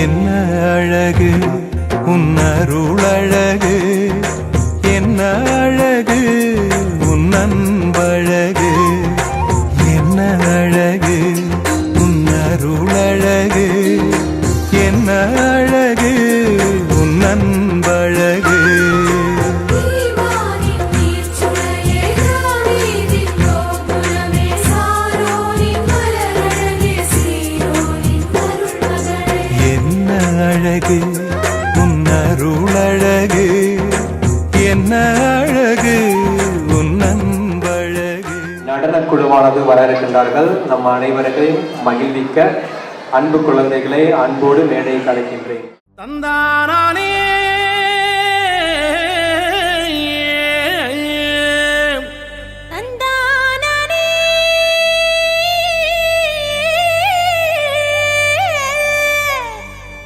என்ன அழகு உன்னருளழகு, என்ன அழகு உன் அன்பழகு, என்ன அழகு உன்னருளழகு, என்ன அழகு உன் அன்பழகு. அழகு உன்னருளழகு, என்ன அழகு உன் அன்பழகு. நடனக் குழுவானது வர இருக்கின்றார்கள். நம் அனைவரையும் மகிழ்விக்க அன்பு குழந்தைகளை அன்போடு மேடை கலைக்கின்றேன். தந்தானே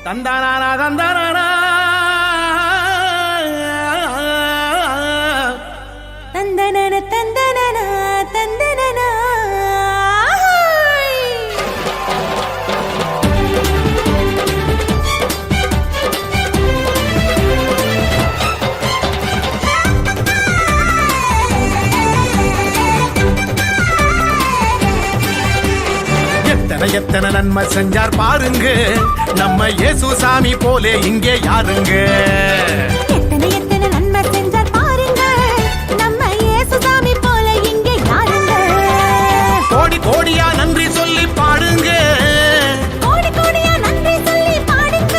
தந்தானா தந்தானா தந்தனன தந்தனன தந்தனன. எத்தனை எத்தனை நன்மை செஞ்சார் பாருங்க, நம்ம இயேசு சாமி போலே இங்கே யாருங்க. எத்தனை எத்தனை நன்மை செஞ்சார் பாருங்க, நம்ம இயேசு சாமி போல இங்கே யாருங்க. கோடி கோடியா நன்றி சொல்லி பாடுங்க, கோடி கோடியா நன்றி சொல்லி பாடுங்க.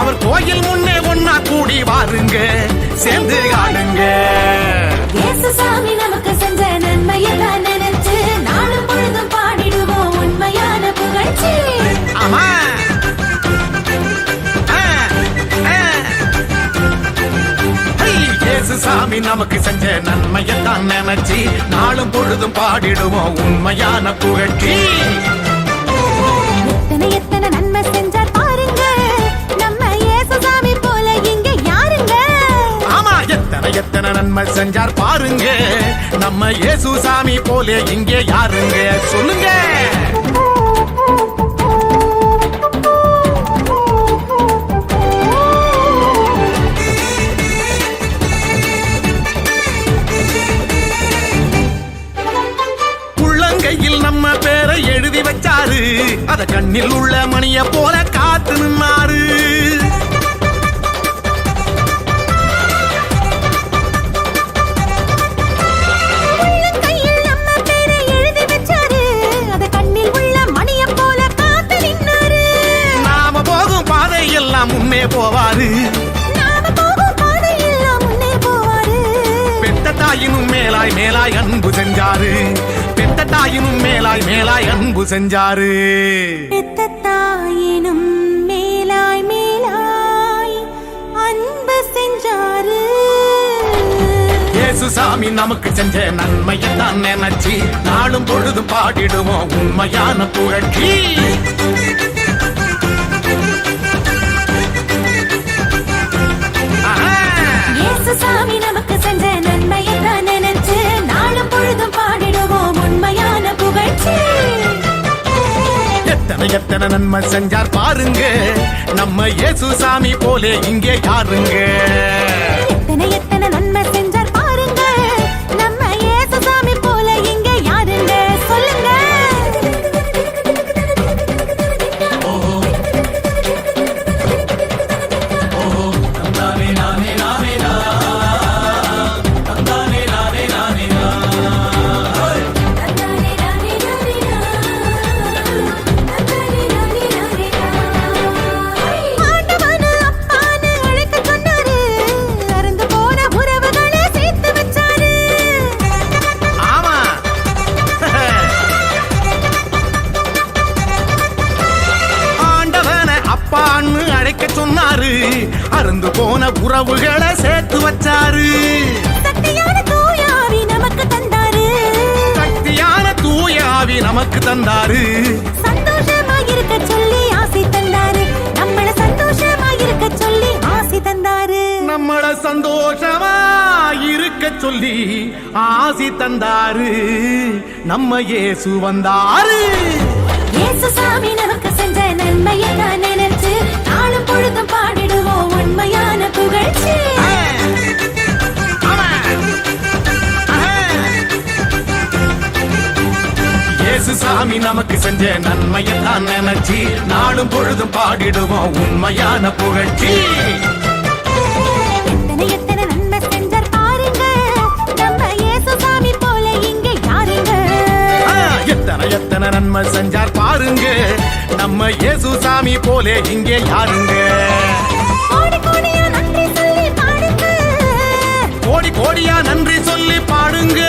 அவர் கோயில் முன்னே ஒன்னா கூடி வாருங்க, சேர்ந்து ஆடுங்க. இயேசு சாமி நமக்கு செஞ்ச நன்மையெல்லாம் நினைச்சு நாளும் பொழுதும் பாடிடுவோம் உண்மையான புகழ்ச்சி. ஆமா இயேசு சாமி நமக்கு செஞ்ச நன்மையத்தான் நினைச்சு நாளும் பொழுதும் பாடிடுவோம் உண்மையான புகழ்ச்சி. எத்தனை எத்தனை நன்மை செஞ்சார் பாருங்க, நம்ம இயேசு சாமி போல இங்க யாருங்க. ஆமா எத்தனை எத்தனை நன்மை செஞ்சார் பாருங்க, நம்ம இயேசு சாமி போல இங்கே யாருங்க சொல்லுங்க. உள்ளங்கையில் நம்ம பேரை எழுதி வச்சாரு, அத கண்ணில் உள்ள மணிய போல காத்து நின்னாரு. உள்ளங்கையில் நம்ம பேரை எழுதி வச்சாரு, அத கண்ணில் உள்ள மணிய போல காத்து நின்னாரு. நாம போகும் பாதை எல்லாம் முன்னே போவாரு, நாம போகும் பாதை எல்லாம் முன்னே போவாரு. பெத்த தாயினும் மேலாய் மேலாய் அன்பு செஞ்சாரு, பெத்த தாயினும் மேலாய் மேலாய் அன்பு செஞ்சாரு. பெத்த தாயினும் மேலாய் மேலாய் அன்பு செஞ்சாரு. இயேசு சாமி நமக்கு செஞ்ச நன்மையத்தான் நினைச்சு நாளும் பொழுதும் பாடிடுவோம் உண்மையான புகழ்ச்சி. இயேசு சாமி நமக்கு செஞ்ச நன்மையெல்லாம் நினைச்சு நாளும் பொழுதும் பாடிடுவோம் உண்மையான புகழ்ச்சி. எத்தனை எத்தனை நன்மை செஞ்சார் பாருங்க, நம்ம இயேசு சாமி போலே இங்கே யாருங்க. எத்தனை எத்தனை நன்மை செஞ்சார் பாருங்க, நம்ம இயேசு சாமி போல இங்க யாருங்க சொல்லுங்க. ஆண்டவனு அப்பான்னு அழைக்க சொன்னாரு, அறந்து போன உறவுகளை சேர்த்து வச்சாரு. ஆமா ஆண்டவனை அப்பான்னு அழைக்க சொன்னாரு, அருந்து போன உறவுகளை சேர்த்து வச்சாரு. சக்தியான தூயாவி நமக்கு தந்தாரு, சக்தியான தூயாவி நமக்கு தந்தாரு. சந்தோஷமாயிருக்க சொல்லி ஆசை தந்தாரு, நம்மள சந்தோஷமாயிருக்க சொல்லி ஆசை தந்தாரு. நம்மள சந்தோஷமா இருக்க சொல்லி ஆசி தந்தாரு. நம்ம இயேசு வந்தாரு. இயேசு சாமி நமக்கு செஞ்ச நன்மையை நான் நினைச்சு நமக்கு செஞ்ச நன்மையை தான் நினைச்சி நாளும் பொழுதும் பாடிடுவோம் உண்மையான புகழ்ச்சி. எத்தனை எத்தனை நன்மை செஞ்சார் பாருங்க, நம்ம இயேசுசாமி போல இங்க யாருங்க. எத்தனை எத்தனை நன்மை செஞ்சார் பாருங்க, நம்ம இயேசுசாமி போல இங்கே யாருங்க. கோடி கோடியா நன்றி சொல்லி பாடுங்க, கோடி கோடியா நன்றி சொல்லி பாடுங்க,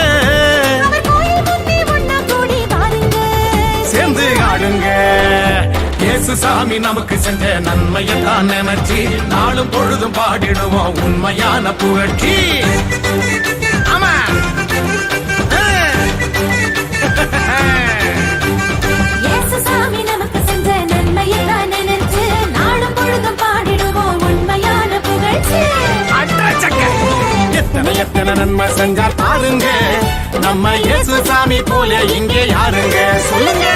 அவர் கோயில் முன்னே ஒண்ணா கூடி பாருங்க, சேர்ந்து ஆடுங்க. இயேசுசாமி நமக்கு செஞ்ச நன்மையை தான் நினைச்சி நாளும் பொழுதும் பாடிடுவோம் உண்மையான புகழ்ச்சி. ஆமா இயேசுசாமி நமக்கு செஞ்ச நன்மையை தான் நினைச்சு நாளும் பொழுதும் பாடிடுவோம் உண்மையான புகழ்ச்சி. எத்தனை எத்தனை நன்மை செஞ்சார் பாருங்க, நம்ம இயேசுசாமி போல இங்கே யாருங்க சொல்லுங்க.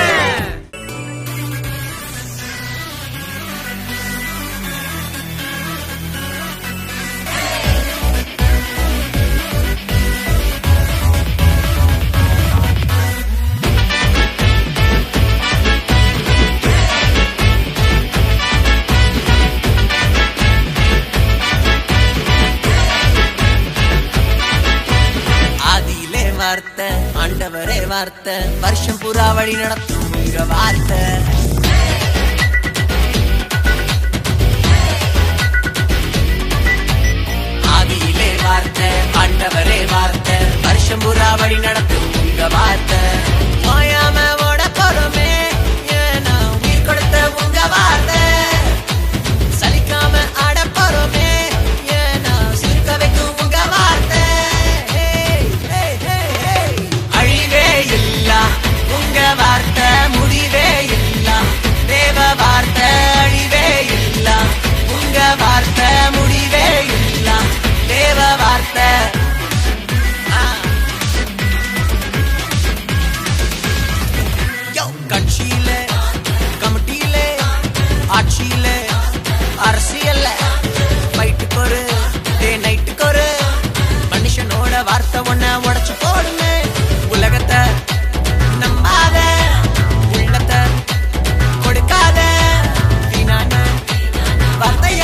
வார்த்தை ஆண்டவரே வார்த்தை வருஷம் புறா வழி நடத்தும் உங்க வார்த்தை. ஆதியிலே வார்த்தை ஆண்டவரே வார்த்தை வருஷம் புறா வழி நடத்தும் உங்க வார்த்தை. ஓயாம ஓட போறோமே ஏன்னா உயிர் கொடுத்த உங்க வார்த்தை. சலிக்காம ஆட போறோமே ஏன்னா சிரிக்க வைக்கும் உங்க வார்த்தை. உங்க வார்த்தை முடிவே இல்ல தேவ வார்த்தை அழிவே இல்ல. உங்க வார்த்தை முடிவே இல்ல தேவ வார்த்தை. கட்சியில கமிட்டியில ஆட்சியில அரசியல்ல ஃபைட்டுக்கு ஒரு டே நைட்டுக்கு ஒரு மனுஷனோட வார்த்தை ஒன்ன உடைச்சு போடுங்க. உலகத்தை நம்பாத உள்ளத்தை கொடுக்காத வீணான வார்த்தைய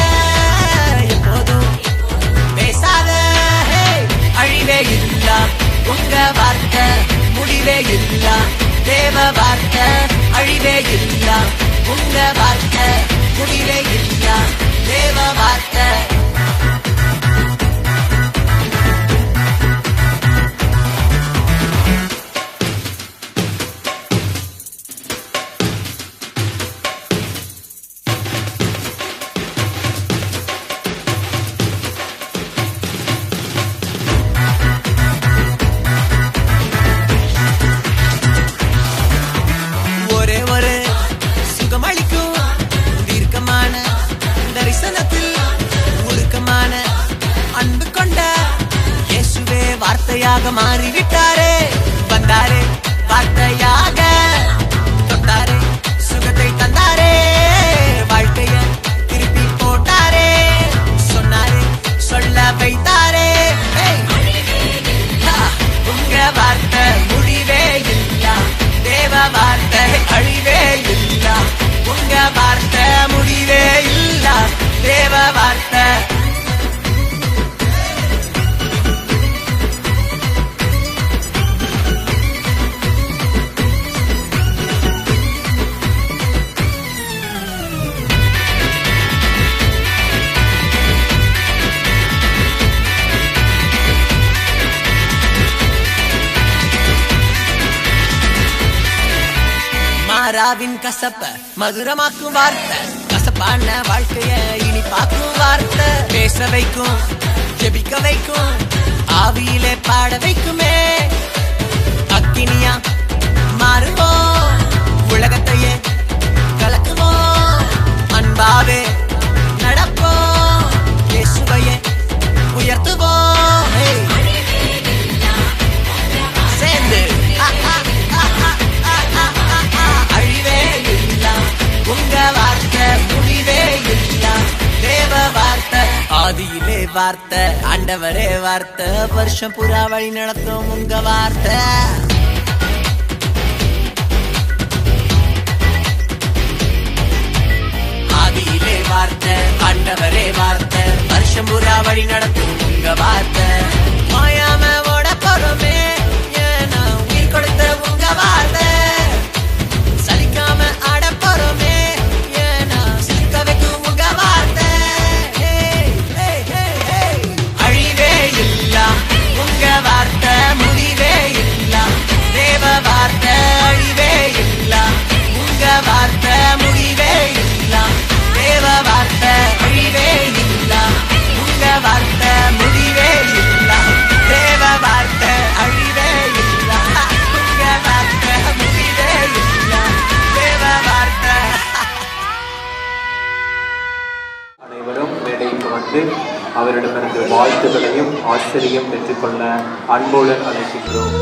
எப்போதும் பேசாத. அழிவே இல்ல உங்க வார்த்தை முடிவே இல்ல தேவ வார்த்தை. அழிவே இல்ல உங்க வார்த்தை முடிவே இல்ல தேவ வார்த்தை. வார்த்தையாக மாறிவிட்டாரே வந்தாரே வார்த்தையாக தொட்டாரே சுகத்தை தந்தாரே வாழ்க்கைய திருப்பி போட்டாரே சொன்னாரே சொல்ல வைத்தாரே. உங்க வார்த்தை முடிவே இல்ல தேவ வார்த்தை அழிவே இல்ல. உங்க வார்த்தை முடிவே இல்ல தேவ வார்த்தை. மாறாவின் கசப்ப மதுரமாக்கும் வார்த்தை. கசப்பான வாழ்க்கைய இனிப்பாக்கும் வார்த்தை. பேச வைக்கும் ஜெபிக்க வைக்கும் ஆவியிலே பாட வைக்குமே. அக்கினியா மாறுவோம் உலகத்தையே கலக்குவோம். அன்பாவே நடப்போம் இயேசுவையே உயர்த்துவோம். சேர்ந்து அழிவே இல்ல உங்க வார்த்தை முடிவே இல்ல தேவ வார்த்தை. ஆதியிலே வார்த்தை ஆண்டவரே வார்த்தை வருஷம் புறா வழி நடத்தும் உங்க வார்த்தை. வார்த்தை ஆண்டவரே வார்த்தை வருஷம் பூரா வழி நடத்தும் உங்க வார்த்தை மாயாம ஓட போறோமே ஏன்னா உயிர் கொடுத்த உங்க வார்த்தை சலிக்காம ஆட போறோமே ஏன்னா சிரிக்க வைக்கும் உங்க வார்த்தை அழிவே இல்ல உங்க வார்த்தை முடிவே இல்ல தேவ வார்த்தை அழிவே இல்ல உங்க வார்த்தை முடிவே இல்ல தேவ வார்த்தை அழிவே இல்ல உங்க வார்த்தை முடிவே இல்ல தேவ வார்த்தை அழிவே இல்ல உங்க வார்த்தை முடிவே இல்ல தேவ வார்த்தை. அனைவரும் மேடைக்கு வந்து அவரிடமிருந்து வாழ்த்துக்களையும் ஆசிரியம் பெற்றுக்கொள்ள அன்போடு அழைக்கின்றோம்.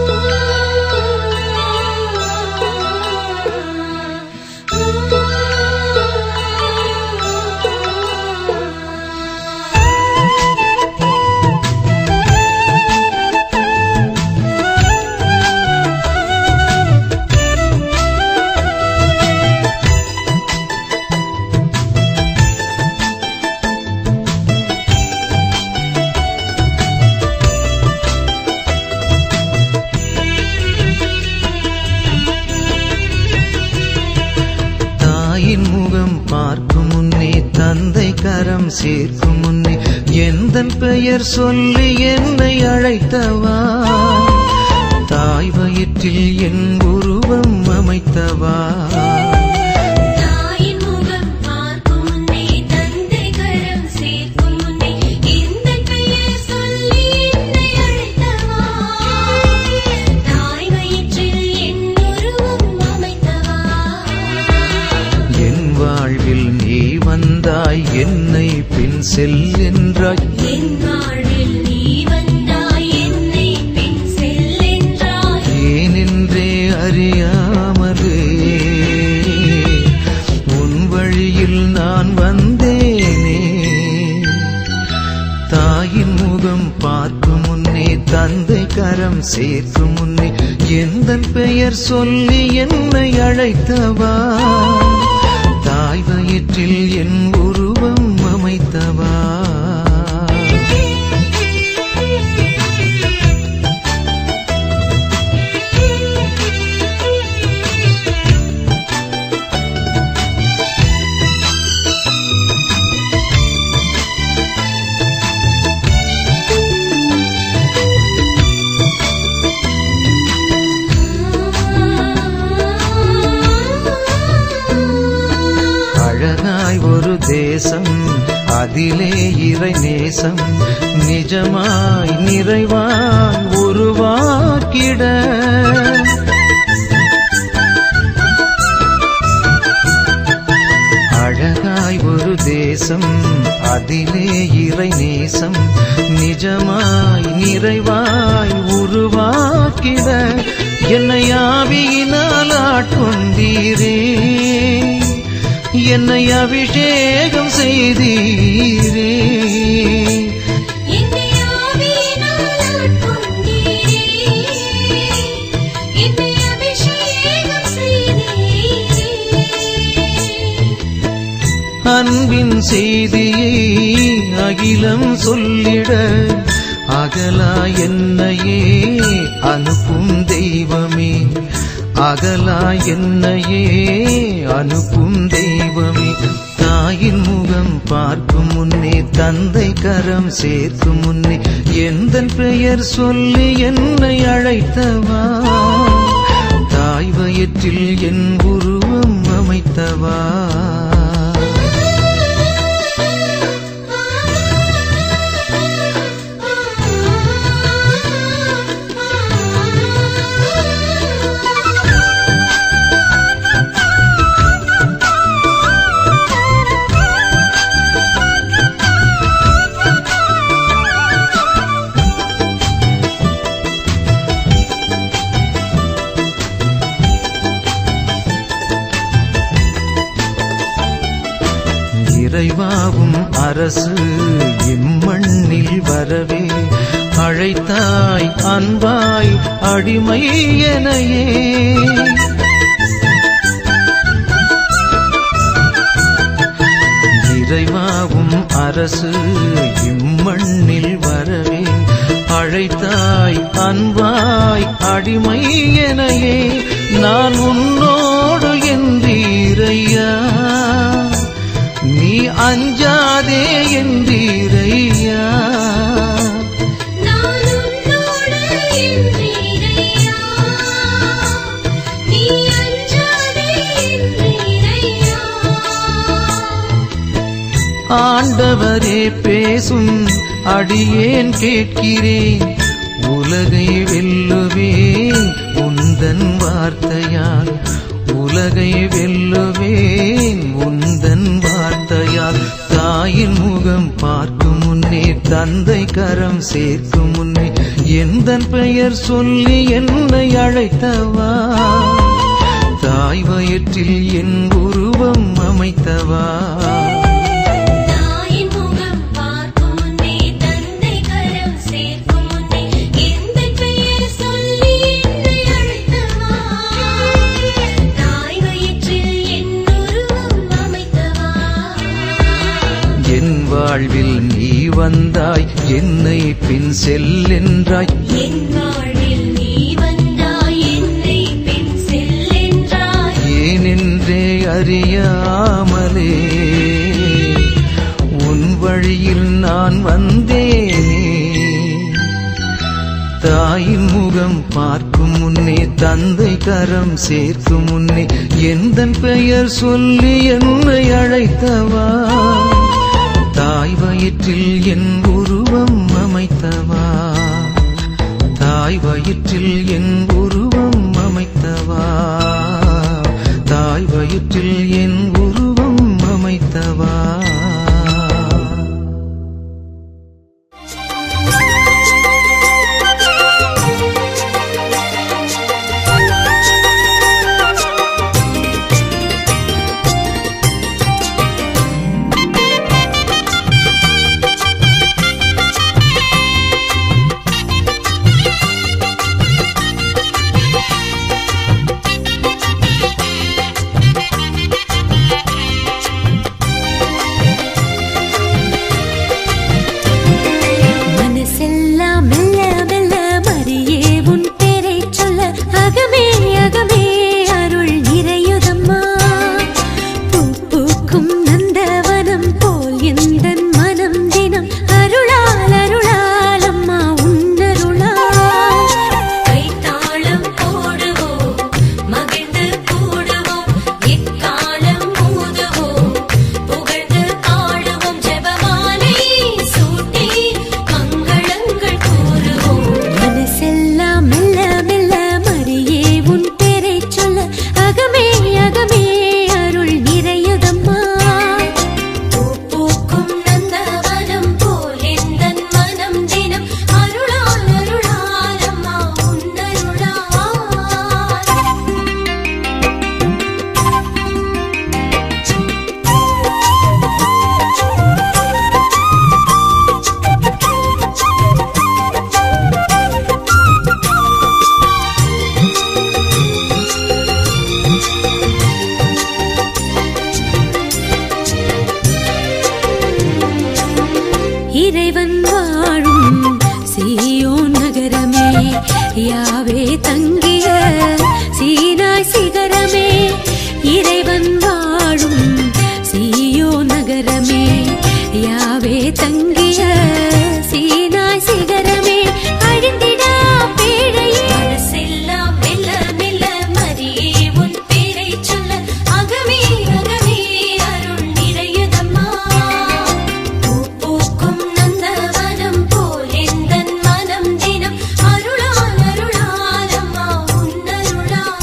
பார்க்கும் முன்னே தந்தை கரம் சேர்க்கும் முன்னே எந்தன் பெயர் சொல்லி என்னை அழைத்தவா தாய் வயிற்றில் என் உருவம் அமைத்தவா என்னை பின் செல் என்றாய் என் வாழ்வில் நீ வந்தாய் என்னை பின் செல் என்றாய் ஏனென்றே அறியாமலே உன் வழியில் நான் வந்தேனே தாயின் முகம் பார்க்கும் முன்னே தந்தை கரம் சேர்க்கும் முன்னே எந்தன் பெயர் சொல்லி என்னை அழைத்தவா தாய் வயிற்றில் என் உருவம் அமைத்தவா ஒரு தேசம் அதிலே இறை நேசம் நிஜமாய் நிறைவாய் உருவாக்கிட அழகாய் ஒரு தேசம் அதிலே இறை நேசம் நிஜமாய் நிறைவாய் உருவாக்கிட என்னை ஆவியினால் ஆட்கொண்டீரே என்னை அபிஷேகம் செய்தீரே அன்பின் செய்தியை அகிலம் சொல்லிட அகலா என்னையே அனுப்பும் தெய்வமே அகலா என்னையே அனுப்பும் தெய்வமே தாயின் முகம் பார்க்கும் முன்னே தந்தை கரம் சேர்க்கும் முன்னே எந்தன் பெயர் சொல்லி என்னை அழைத்தவா தாய் வயிற்றில் என் உருவம் அமைத்தவா இறைவாவும் அரசு இம்மண்ணில் வரவே அழைத்தாய் அன்பாய் அடிமை எனையே இறைவாவும் அரசு இம்மண்ணில் வரவே அழைத்தாய் அன்பாய் அடிமை எனையே நான் உன்னோடு என்றீரையா நீ அஞ்சாதே என்றீரையா ஆண்டவரே பேசும் அடியேன் கேட்கிறேன் உலகை வெல்லுவேன் உந்தன் வார்த்தையால் உலகை வெல்லுவேன் உந்தன் வார்த்தையால் தாயின் முகம் பார்க்கும் முன்னே தந்தை கரம் சேர்க்கும் முன்னே எந்தன் பெயர் சொல்லி என்னை அழைத்தவா தாய் வயிற்றில் என் உருவம் அமைத்தவா வாழ்வில் நீ வந்தாய் என்னை பின் செல்லென்றாய் என் வாழ்வில் நீ வந்தாய் என்னை பின் செல்லென்றாய் ஏனென்றே அறியாமலே உன் வழியில் நான் வந்தேனே தாயின் முகம் பார்க்கும் முன்னே தந்தை கரம் சேர்க்கும் முன்னே எந்தன் பெயர் சொல்லி என்னை அழைத்தவா தாய் வயிற்றில் என் உருவம் அமைத்தவா தாய் வயிற்றில் என் உருவம் அமைத்தவா தாய் வயிற்றில் என் உருவம் அமைத்தவா இறைவன் வாழும் சீயோன் நகரமே யாவே தங்கிய சீனாய் சிகரமே இறைவன் வாழும் சீயோன் நகரமே யாவே தங்கிய சீனாய் சிகரமே அழிந்திடா பேழையே மனசெல்லாம் மெல்ல மெல்ல மரியே உன் பேரை சொல்ல அகமே அகமே அருள் நிறையுதம்மா பூக்கும் நந்தவனம் போல் எந்தன் மனம் தினம் அருளால் அருளால் அம்மா உன்னருளால்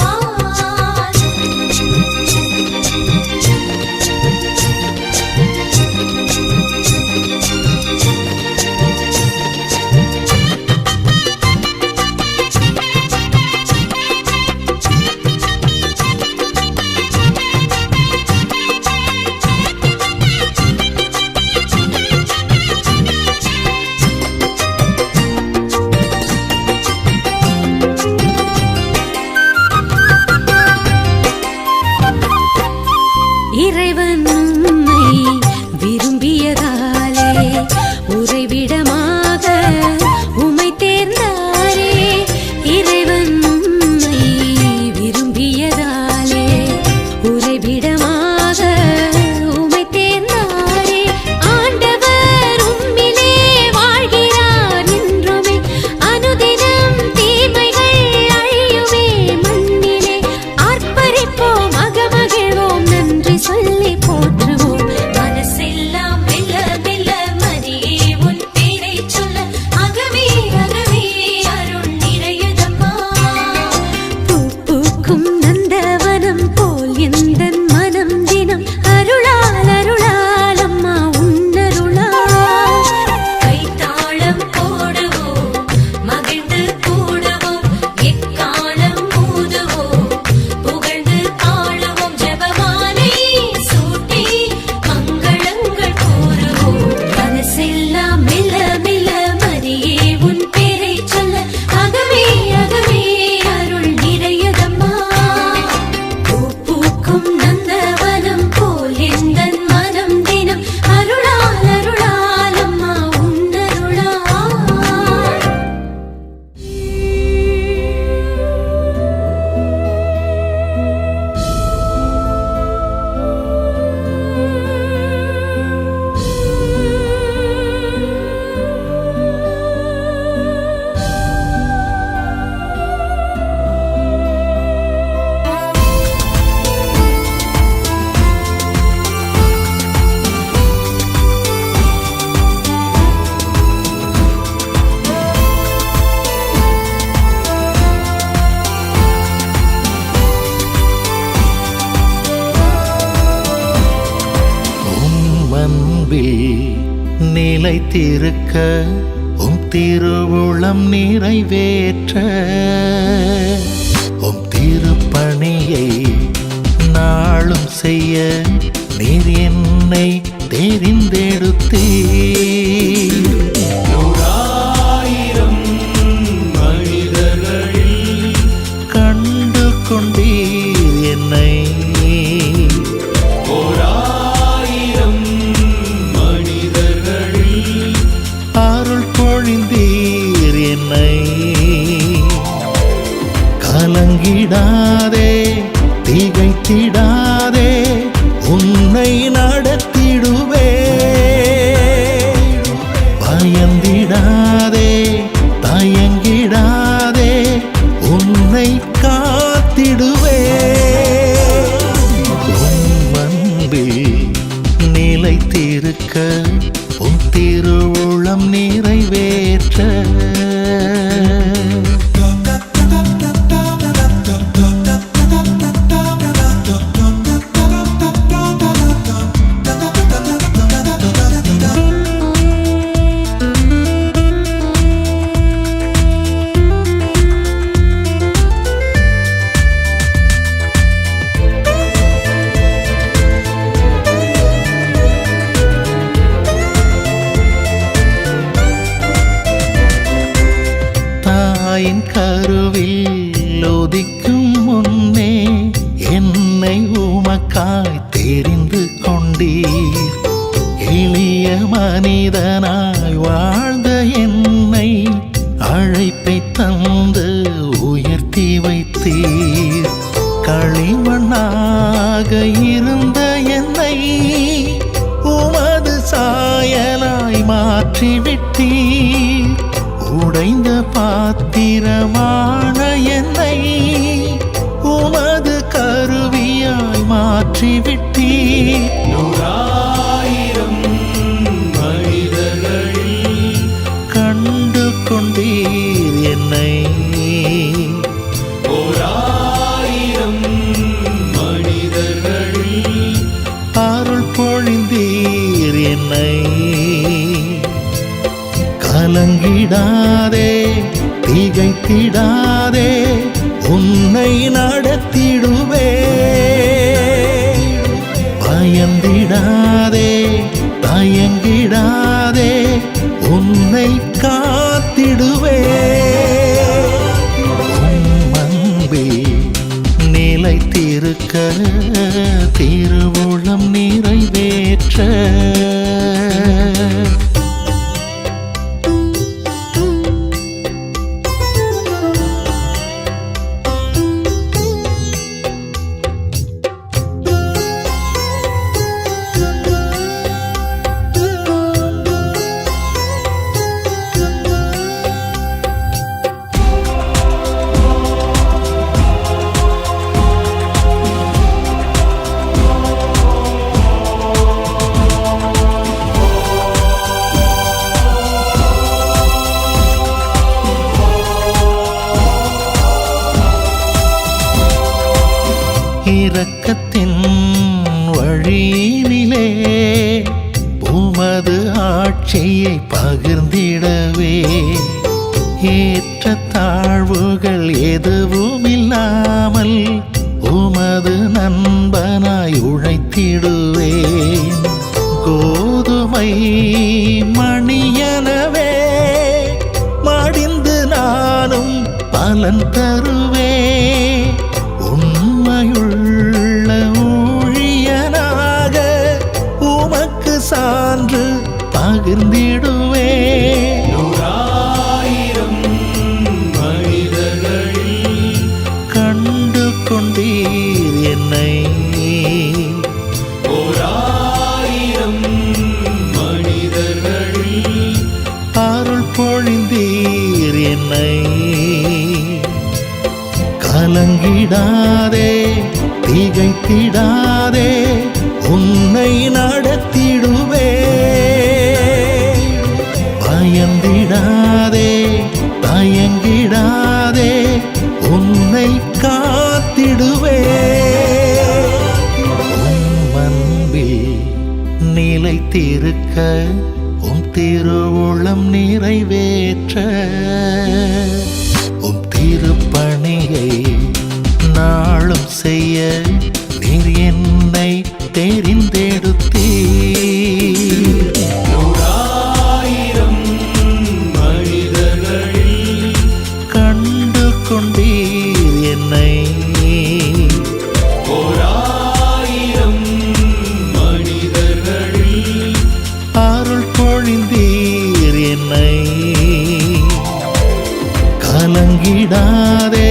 அன்பில் நிலைத்திருக்க உம் திருவுளம் நிறைவேற்ற உம் திருப்பணியை நாளும் செய்ய நீர் என்னை தெரிந்தெடுத்தீர். ஓராயிரம் மனிதர்களில் கண்டு கொண்டீர் என்னை. ஓராயிரம் மனிதர்களில் அருள் பொழிந்தீர் என்னை. கலங்கிடாதே திகைத்திடாதே உன்னை நடத்திடுவே. பயந்திடாதே தயங்கிடாதே உன்னை காத்திடுவே. உம் அன்பில் நிலைத்திருக்க உன் திருவுளம் நிறைவேற்ற தாயின் கருவில் உதிக்கும் முன்னே என்னை உமக்காய் தெரிந்து கொண்டீர். எளிய மனிதனாய் வாழ்ந்த என்னை அழைப்பை தந்து உயர்த்தி வைத்தீர். களிமண்ணாக இருந்த என்னை உமது சாயலாய் மாற்றிவிட்டீர். உடைந்த பாத்திரமான என்னை உமது கருவியாய் மாற்றிவிட்டீர். ஓராயிரம் மனிதர்களில் கண்டு கொண்டீர் என்னை. ஓராயிரம் மனிதர்களில் அருள் பொழிந்தீர் என்னை. கலங்கிடாதே திகைத்திடாதே உன்னை நடத்திடுவே. பயந்திடாதே தயங்கிடாதே உன்னை காத்திடுவே. உம் அன்பில் நிலைத்திருக்க திருவுளம் நிறைவேற்ற இரக்கத்தின் வழியினிலே உமது ஆட்சியை பகிர்ந்திடவே. ஏற்ற தாழ்வுகள் எதுவும் இல்லாமல் உமது நண்பனாய் உழைத்திடுவேன். கோதுமை மணியனவே மடிந்து நானும் பலன் தருவே. உண்மையுள்ள ஊழியனாக உமக்கு சான்று பகிர்ந்திடுவே. ஓராயிரம் மனிதர்களில் கண்டு கொண்டீர் என்னை. ஓராயிரம் மனிதர்களில் அருள் பொழிந்தீர் என்னை. கலங்கிடாதே திகைத்திடாதே உன்னை நடத்திடுவே. பயந்திடாதே தயங்கிடாதே உன்னை காத்திடுவே. உம் அன்பில் நிலைத்திருக்க நிலைத்திருக்க உம் திருவுளம் நிறைவேற்ற உம் திருப்பணியை நாளும் செய்ய நீர் என்னை தெரிந்தெடுத்தீர். கண்டு கொண்டீர் என்னை அருள் பொழிந்தீர் என்னை. கலங்கிடாதே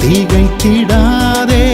திகைத்திடாதே